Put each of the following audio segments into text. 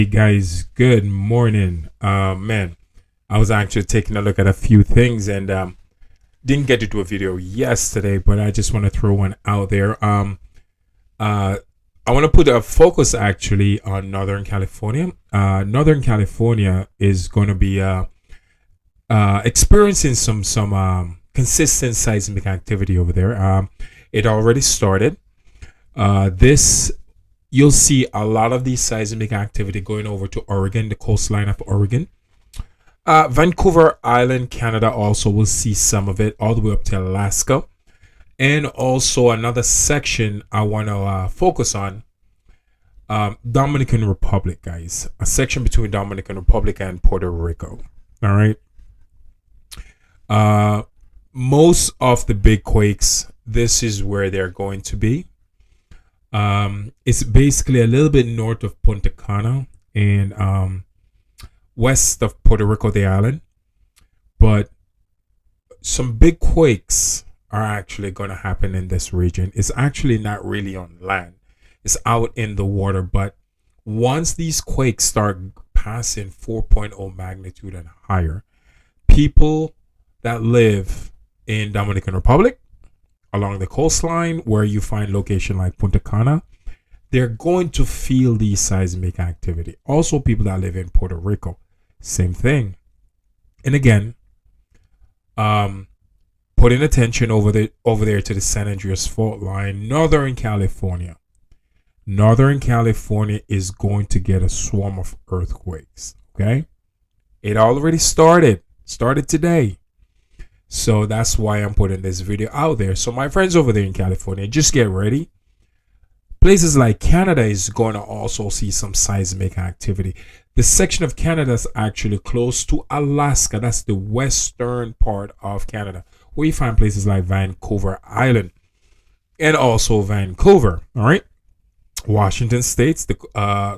Hey guys, good morning. Man, I was actually taking a look at a few things and didn't get to do a video yesterday, but I just want to throw one out there. Uh, I want to put a focus actually on Northern California. Northern California is going to be experiencing some consistent seismic activity over there. It already started. This You'll see a lot of these seismic activity going over to Oregon, the coastline of Oregon. Vancouver Island, Canada also will see some of it all the way up to Alaska. And also another section I want to focus on, Dominican Republic, guys. A section between Dominican Republic and Puerto Rico. All right. Most of the big quakes, this is where they're going to be. It's basically a little bit north of Punta Cana and west of Puerto Rico, the island. But some big quakes are actually going to happen in this region. It's actually not really on land, it's out in the water. But once these quakes start passing 4.0 magnitude and higher, people that live in Dominican Republic along the coastline where you find location like Punta Cana, they're going to feel the seismic activity. Also, people that live in Puerto Rico, same thing. And again, putting attention over there to the San Andreas fault line, Northern California. Northern California is going to get a swarm of earthquakes. Okay, it already started today. So that's why I'm putting this video out there. So my friends over there in California, just get ready. Places like Canada is going to also see some seismic activity. The section of Canada is actually close to Alaska. That's the western part of Canada, where you find places like Vancouver Island and also Vancouver. All right. Washington State's the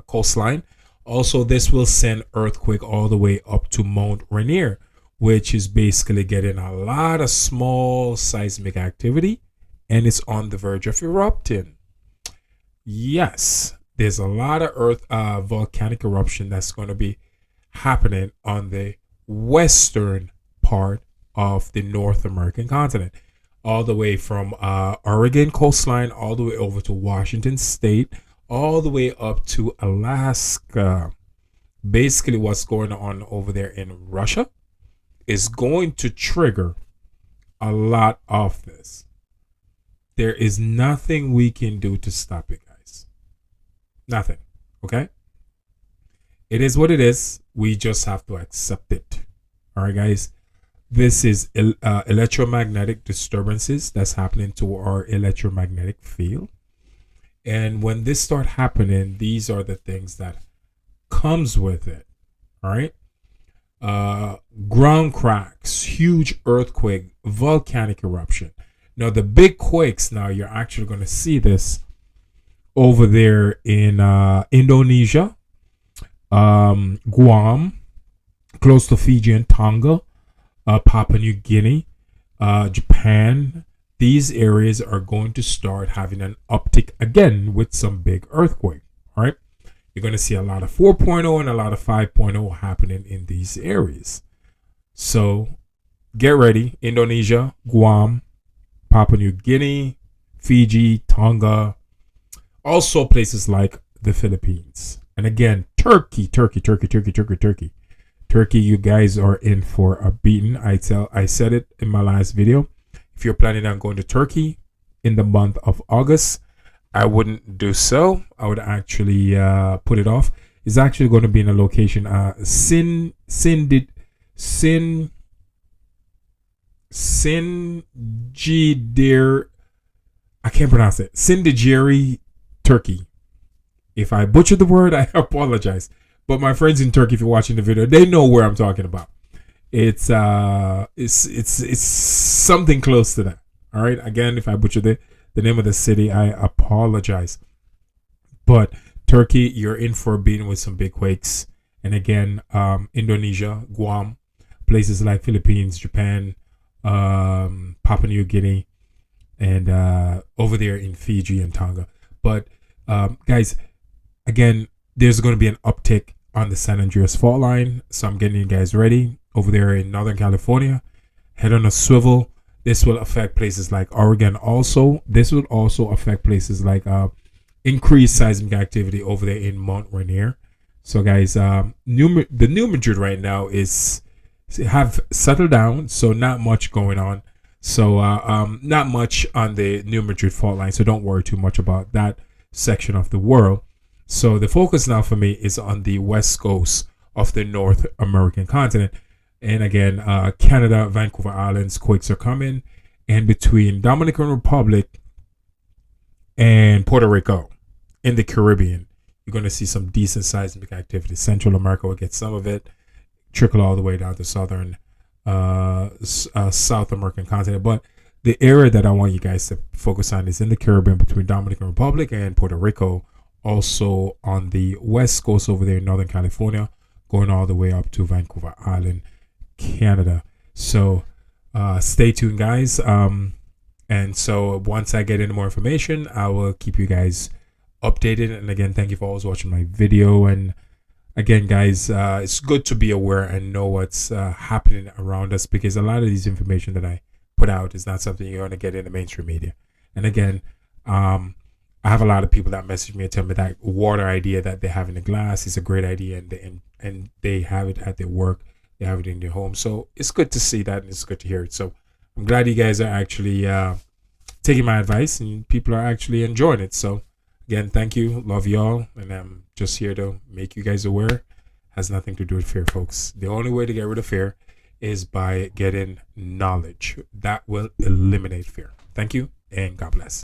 coastline. Also, this will send earthquake all the way up to Mount Rainier, which is basically getting a lot of small seismic activity, and it's on the verge of erupting. Yes, there's a lot of volcanic eruption that's going to be happening on the western part of the North American continent, all the way from Oregon coastline, all the way over to Washington State, all the way up to Alaska. Basically, what's going on over there in Russia is going to trigger a lot of this. There is nothing we can do to stop it, guys. Nothing. Okay? It is what it is. We just have to accept it. All right, guys. This is electromagnetic disturbances that's happening to our electromagnetic field. And when this start happening, these are the things that comes with it. All right? Ground cracks, huge earthquake, volcanic eruption. Now the big quakes, now you're actually going to see this over there in Indonesia, Guam, close to Fiji and Tonga, Papua New Guinea, Japan. These areas are going to start having an uptick again with some big earthquake. All right. You're going to see a lot of 4.0 and a lot of 5.0 happening in these areas. So get ready. Indonesia, Guam, Papua New Guinea, Fiji, Tonga. Also places like the Philippines. And again, Turkey. Turkey, you guys are in for a beating. I said it in my last video. If you're planning on going to Turkey in the month of August, I wouldn't do so. I would actually put it off. It's actually going to be in a location, Singidir. I can't pronounce it. Sindigiri, Turkey. If I butchered the word, I apologize. But my friends in Turkey, if you're watching the video, they know where I'm talking about. It's something close to that. All right. Again, if I butchered the name of the city, I apologize. But Turkey, you're in for a beating with some big quakes. And again, Indonesia, Guam, places like Philippines, Japan, Papua New Guinea, and over there in Fiji and Tonga. But guys, again, there's going to be an uptick on the San Andreas fault line. So I'm getting you guys ready over there in Northern California. Head on a swivel. This will affect places like Oregon also. This will also affect places like increased seismic activity over there in Mount Rainier. So guys, the New Madrid right now is have settled down, so not much going on. So not much on the New Madrid fault line. So don't worry too much about that section of the world. So the focus now for me is on the west coast of the North American continent. And again, Canada, Vancouver Islands, quakes are coming. And between Dominican Republic and Puerto Rico in the Caribbean, you're going to see some decent seismic activity. Central America will get some of it, trickle all the way down to southern South American continent. But the area that I want you guys to focus on is in the Caribbean between Dominican Republic and Puerto Rico. Also on the west coast over there in Northern California, going all the way up to Vancouver Island, Canada. So stay tuned, guys. And so once I get into more information, I will keep you guys updated. And again, thank you for always watching my video. And again, guys, it's good to be aware and know what's happening around us, because a lot of these information that I put out is not something you're going to get in the mainstream media. And again, I have a lot of people that message me and tell me that water idea that they have in the glass is a great idea, and they have it at their work, they have it in their home. So it's good to see that, and it's good to hear it. So I'm glad you guys are actually taking my advice, and people are actually enjoying it. So again, thank you, love y'all, and I'm just here to make you guys aware. Has nothing to do with fear, folks. The only way to get rid of fear is by getting knowledge. That will eliminate fear. Thank you, and God bless.